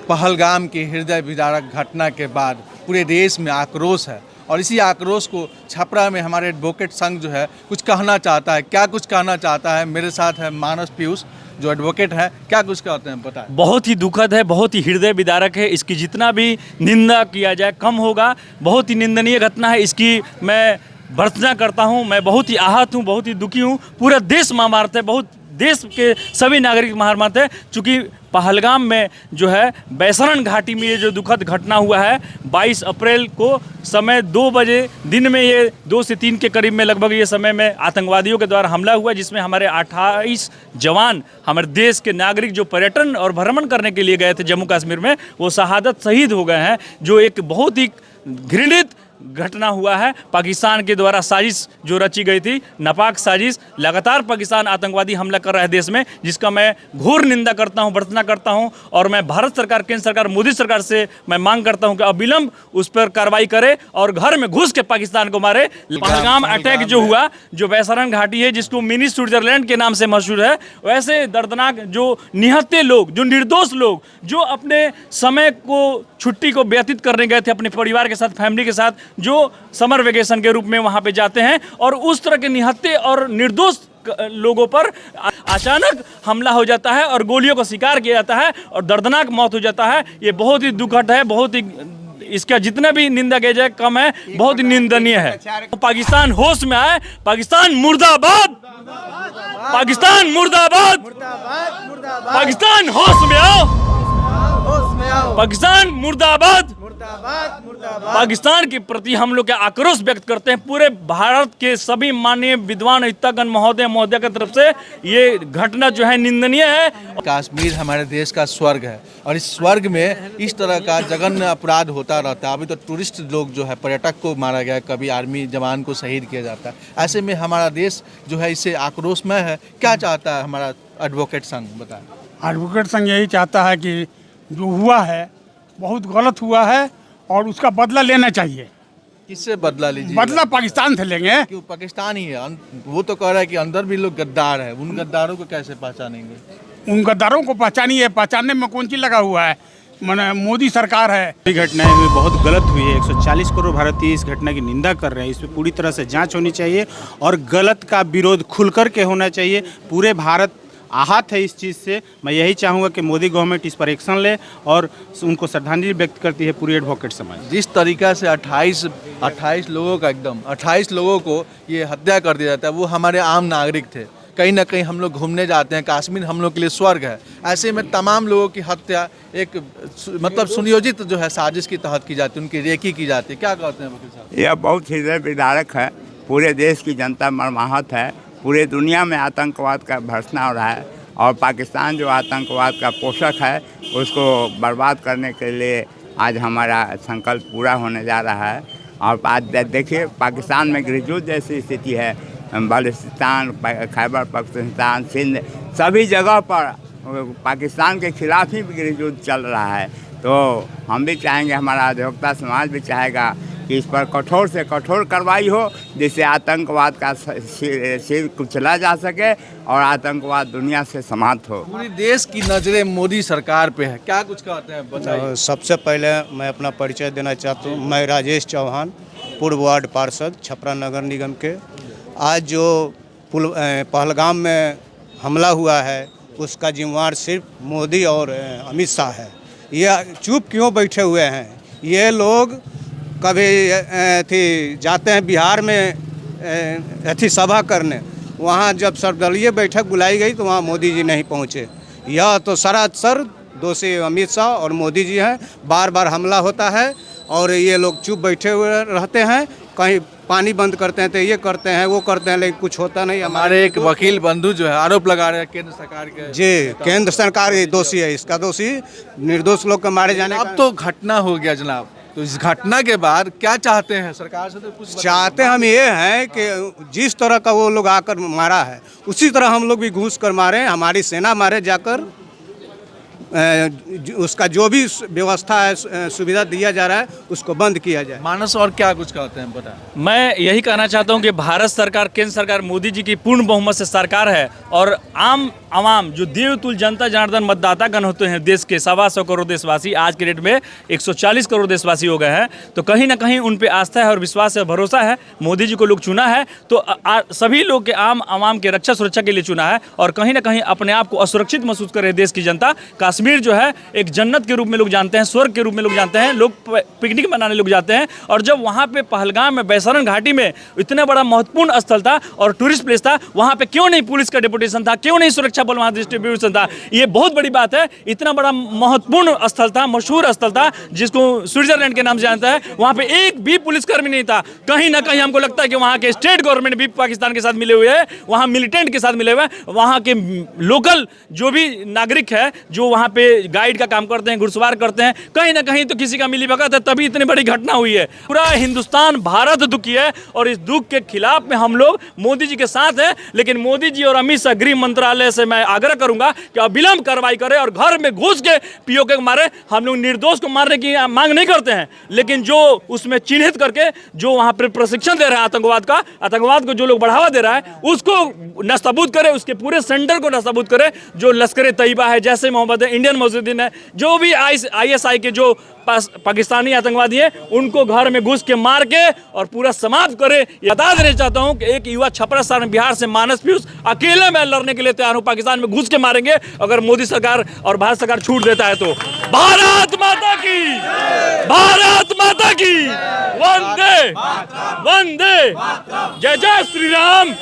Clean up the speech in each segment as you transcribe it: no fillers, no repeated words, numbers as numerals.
पहलगाम की हृदय विदारक घटना के बाद पूरे देश में आक्रोश है और इसी आक्रोश को छपरा में हमारे एडवोकेट संघ जो है कुछ कहना चाहता है। क्या कुछ कहना चाहता है? मेरे साथ है मानस पीयूष जो एडवोकेट है। क्या कुछ कहते हैं बताएं। बहुत ही दुखद है, बहुत ही हृदय विदारक है। इसकी जितना भी निंदा किया जाए कम होगा। बहुत ही निंदनीय घटना है, इसकी मैं भर्त्सना करता हूं। मैं बहुत ही आहत हूं, बहुत ही दुखी हूं। पूरा देश महामारत है, बहुत देश के सभी नागरिक महामारत है। चूँकि पहलगाम में जो है बैसरन घाटी में ये जो दुखद घटना हुआ है 22 अप्रैल को समय 2 बजे दिन में, ये 2 से 3 के करीब में लगभग ये समय में आतंकवादियों के द्वारा हमला हुआ, जिसमें हमारे 28 जवान हमारे देश के नागरिक जो पर्यटन और भ्रमण करने के लिए गए थे जम्मू कश्मीर में, वो शहादत शहीद हो गए हैं। जो एक बहुत ही घृणित घटना हुआ है। पाकिस्तान के द्वारा साजिश जो रची गई थी, नापाक साजिश, लगातार पाकिस्तान आतंकवादी हमला कर रहा है देश में, जिसका मैं घोर निंदा करता हूं, भर्त्सना करता हूं। और मैं भारत सरकार, केंद्र सरकार, मोदी सरकार से मैं मांग करता हूं कि अविलंब उस पर कार्रवाई करे और घर में घुस के पाकिस्तान को मारे। पहलगाम अटैक जो हुआ, जो बैसरन घाटी है जिसको मिनी स्विट्जरलैंड के नाम से मशहूर है, वैसे दर्दनाक जो निहत्थे लोग, जो निर्दोष लोग, जो अपने समय को, छुट्टी को व्यतीत करने गए थे अपने परिवार के साथ, फैमिली के साथ, जो समर वेकेशन के रूप में वहां पे जाते हैं, और उस तरह के निहत्थे और निर्दोष लोगों पर अचानक हमला हो जाता है और गोलियों का शिकार किया जाता है और दर्दनाक मौत हो जाता है। ये बहुत ही दुखद है, बहुत ही, इसका जितना भी निंदा किया जाए कम है, बहुत ही निंदनीय है। पाकिस्तान होश में आए, पाकिस्तान मुर्दाबाद, पाकिस्तान मुर्दाबाद, पाकिस्तान होश में आओ, पाकिस्तान मुर्दाबाद। पाकिस्तान के प्रति हम लोग आक्रोश व्यक्त करते हैं। पूरे भारत के सभी माननीय विद्वान हितैषीगण महोदय की तरफ से ये घटना जो है निंदनीय है। कश्मीर हमारे देश का स्वर्ग है और इस स्वर्ग में इस तरह का जघन्य अपराध होता रहता है। अभी तो टूरिस्ट लोग जो है, पर्यटक को मारा गया, कभी आर्मी जवान को शहीद किया जाता है। ऐसे में हमारा देश जो है इससे आक्रोशमय है। क्या चाहता है हमारा एडवोकेट संघ बताएं। एडवोकेट संघ यही चाहता है कि जो हुआ है बहुत गलत हुआ है और उसका बदला लेना चाहिए। किससे बदला लीजिए? बदला पाकिस्तान से लेंगे। क्यों? पाकिस्तान ही है। वो तो कह रहा है कि अंदर भी लोग गद्दार है। उन गद्दारों को कैसे पहचानेंगे? उन गद्दारों को पहचानिए। पहचानने में कौन चीज लगा हुआ है? माने मोदी सरकार है। ये घटनाएं हुई बहुत गलत हुई है। 140 करोड़ भारतीय इस घटना की निंदा कर रहे हैं। इस पर पूरी तरह से जांच होनी चाहिए और गलत का विरोध खुलकर के होना चाहिए। पूरे भारत आहत है इस चीज़ से। मैं यही चाहूँगा कि मोदी गवर्नमेंट इस पर एक्शन ले और उनको श्रद्धांजलि व्यक्त करती है पूरी एडवोकेट समाज। जिस तरीका से 28 लोगों का, एकदम 28 लोगों को ये हत्या कर दिया जाता है, वो हमारे आम नागरिक थे। कहीं ना कहीं हम लोग घूमने जाते हैं, कश्मीर हम लोग के लिए स्वर्ग है। ऐसे में तमाम लोगों की हत्या एक मतलब सुनियोजित जो है साजिश की तहत की जाती है, उनकी रेकी की जाती है। क्या कहते हैं वकील साहब? यह बहुत हृदय विदारक है। पूरे देश की जनता मर्माहत है। पूरे दुनिया में आतंकवाद का भर्त्सना हो रहा है और पाकिस्तान जो आतंकवाद का पोषक है उसको बर्बाद करने के लिए आज हमारा संकल्प पूरा होने जा रहा है। और आज देखिए पाकिस्तान में गृहयुद्ध जैसी स्थिति है। बलूचिस्तान, खैबर पख्तूनख्वा, सिंध, सभी जगह पर पाकिस्तान के खिलाफ ही गृहयुद्ध चल रहा है। तो हम भी चाहेंगे, हमारा अधिवक्ता समाज भी चाहेगा कि इस पर कठोर से कठोर कार्रवाई हो, जिससे आतंकवाद का सिर कुचला जा सके और आतंकवाद दुनिया से समाप्त हो। पूरी देश की नज़रें मोदी सरकार पे है। क्या कुछ कहते हैं बताइए। सबसे पहले मैं अपना परिचय देना चाहता हूँ। मैं राजेश चौहान, पूर्व वार्ड पार्षद छपरा नगर निगम के। आज जो पहलगाम में हमला हुआ है उसका जिम्मेवार सिर्फ मोदी और अमित शाह है। ये चुप क्यों बैठे हुए हैं? ये लोग कभी जाते हैं बिहार में सभा करने, वहाँ जब सर्वदलीय बैठक बुलाई गई तो वहाँ मोदी जी नहीं पहुँचे। यह तो सरासर दोषी अमित शाह और मोदी जी हैं। बार बार हमला होता है और ये लोग चुप बैठे हुए रहते हैं। कहीं पानी बंद करते हैं तो ये करते हैं, वो करते हैं, लेकिन कुछ होता नहीं। हमारे एक वकील बंधु जो है आरोप लगा रहे हैं केंद्र सरकार के। जी, केंद्र सरकार ही दोषी है। इसका दोषी निर्दोष लोग के मारे जाने। अब तो घटना हो गया जनाब, तो इस घटना के बाद क्या चाहते हैं सरकार से? तो कुछ चाहते हम ये हैं कि जिस तरह का वो लोग आकर मारा है उसी तरह हम लोग भी घुस कर मारें, हमारी सेना मारे जाकर, उसका जो भी व्यवस्था है, सुविधा दिया जा रहा है, उसको बंद किया जाए। मानस और क्या कुछ कहते हैं पता है? मैं यही कहना चाहता हूं कि भारत सरकार, केंद्र सरकार, मोदी जी की पूर्ण बहुमत से सरकार है और आम आवाम जो देवतुल जनता जनार्दन मतदातागण होते हैं देश के 125 करोड़ देशवासी, आज के डेट में 140 करोड़ देशवासी हो गए हैं, तो कहीं ना कहीं उन पे आस्था है और विश्वास है, भरोसा है। मोदी जी को लोग चुना है तो सभी लोग के आम आवाम के रक्षा सुरक्षा के लिए चुना है और कहीं ना कहीं अपने आप को असुरक्षित महसूस कर रहे देश की जनता। कश्मीर जो है एक जन्नत के रूप में लोग जानते हैं, स्वर्ग के रूप में लोग जानते हैं, लोग पिकनिक मनाने लोग जाते हैं। और जब वहाँ पे पहलगाम में, बैसरन घाटी में इतना बड़ा महत्वपूर्ण स्थल था और टूरिस्ट प्लेस था, वहाँ पे क्यों नहीं पुलिस का डिप्यूटेशन था, क्यों नहीं सुरक्षा बल वहाँ डिस्ट्रीब्यूशन था? ये बहुत बड़ी बात है। इतना बड़ा महत्वपूर्ण स्थल था, मशहूर स्थल था, जिसको स्विट्जरलैंड के नाम से जानता है, वहाँ पे एक भी पुलिसकर्मी नहीं था। कहीं ना कहीं हमको लगता है कि वहाँ के स्टेट गवर्नमेंट भी पाकिस्तान के साथ मिले हुए हैं, वहाँ मिलिटेंट के साथ मिले हुए हैं, वहाँ के लोकल जो भी नागरिक है जो वहाँ पे गाइड का काम करते हैं, घुड़सवार करते हैं, कहीं ना कहीं तो किसी का मिलीभगत है, तभी इतनी बड़ी घटना हुई है। पूरा हिंदुस्तान, भारत दुखी है और इस दुख के खिलाफ में हम लोग मोदी जी के साथ हैं। लेकिन मोदी जी और अमित शाह, गृह मंत्रालय से मैं आग्रह करूंगा कि अविलंब कार्रवाई करें और घर में घुस के पीओके को मारे। हम लोग निर्दोष को मारने की मांग नहीं करते हैं, लेकिन जो उसमें चिन्हित करके जो वहां पर प्रशिक्षण दे रहा है आतंकवाद को जो लोग बढ़ावा दे रहा है, उसको नस्ताबूद करे, उसके पूरे सेंटर को नस्ताबूद करे। जो लश्कर तैयबा है, जैसे मोहम्मद है, इंडियन मुजाहिदीन है, जो भी ISI के जो पाकिस्तानी आतंकवादी हैं, उनको घर में घुस के मार के और पूरा समाप्त करे। ये बता देना चाहता हूं कि एक युवा छपरा सारण बिहार से मानस पीयूष अकेले मैं लड़ने के लिए तैयार हूं। पाकिस्तान में घुस के मारेंगे अगर मोदी सरकार और भारत सरकार छूट देता है तो। भारत माता की, भारत माता की, वंदे वंदे, जय जय श्री राम।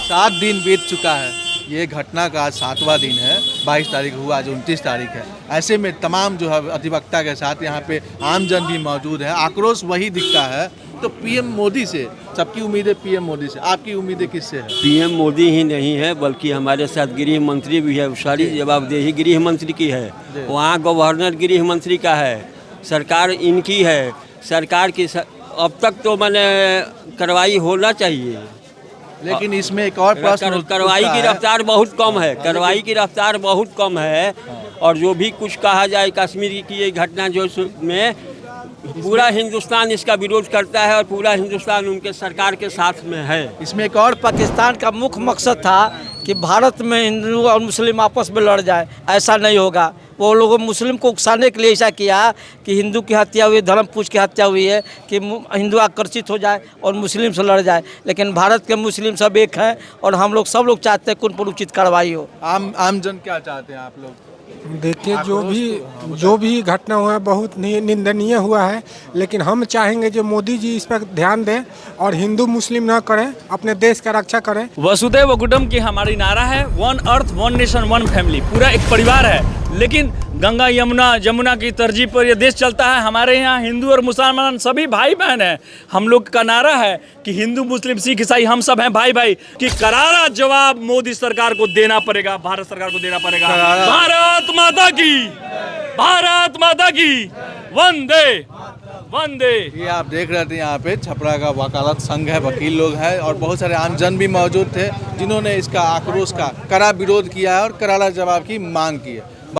7 दिन बीत चुका है, ये घटना का आज 7वां दिन है। 22 तारीख हुआ, आज 29 तारीख है। ऐसे में तमाम जो है अधिवक्ता के साथ यहाँ पे आमजन भी मौजूद है। आक्रोश वही दिखता है। तो पीएम मोदी से सबकी उम्मीदें, पीएम मोदी से, आपकी उम्मीदें किससे है? पीएम मोदी ही नहीं है, बल्कि हमारे साथ गृह मंत्री भी है। सारी जवाबदेही गृह मंत्री की है, वहाँ गवर्नर गृह मंत्री का है, सरकार इनकी है। सरकार की अब तक तो मैंने कार्रवाई होना चाहिए, लेकिन इसमें एक और प्रश्न, कार्रवाई की रफ्तार बहुत कम है, कार्रवाई की रफ्तार बहुत कम है। और जो भी कुछ कहा जाए कश्मीर की ये घटना जो में पूरा हिंदुस्तान इसका विरोध करता है और पूरा हिंदुस्तान उनके सरकार के साथ में है। इसमें एक और पाकिस्तान का मुख्य मकसद था कि भारत में हिंदू और मुस्लिम आपस में लड़ जाए। ऐसा नहीं होगा। वो लोगों मुस्लिम को उकसाने के लिए ऐसा किया कि हिंदू की हत्या हुई, धर्म पूछ की हत्या हुई है कि हिंदू आकर्षित हो जाए और मुस्लिम से लड़ जाए। लेकिन भारत के मुस्लिम सब एक हैं और हम लोग सब लोग चाहते हैं कि उन पर उचित कार्रवाई हो। आमजन क्या चाहते हैं आप लोग? देखिए, जो भी घटना हुआ है बहुत निंदनीय हुआ है, लेकिन हम चाहेंगे जो मोदी जी इस पर ध्यान दें और हिंदू मुस्लिम ना करें, अपने देश का रक्षा करें। वसुधैव कुटुंबकम की हमारी नारा है, 1 अर्थ 1 नेशन 1 फैमिली। पूरा एक परिवार है, लेकिन गंगा जमुना की तरजीह पर यह देश चलता है। हमारे यहाँ हिंदू और मुसलमान सभी भाई बहन हैं। हम लोग का नारा है कि हिंदू मुस्लिम सिख ईसाई हम सब हैं भाई भाई। कि करारा जवाब मोदी सरकार को देना पड़ेगा, भारत सरकार को देना पड़ेगा। भारत माता की, भारत माता की, वंदे वंदे। ये आप देख रहे थे, यहाँ पे छपरा का वकालत संघ है, वकील लोग हैं और बहुत सारे आमजन भी मौजूद थे, जिन्होंने इसका आक्रोश का कड़ा विरोध किया है और करारा जवाब की मांग की है।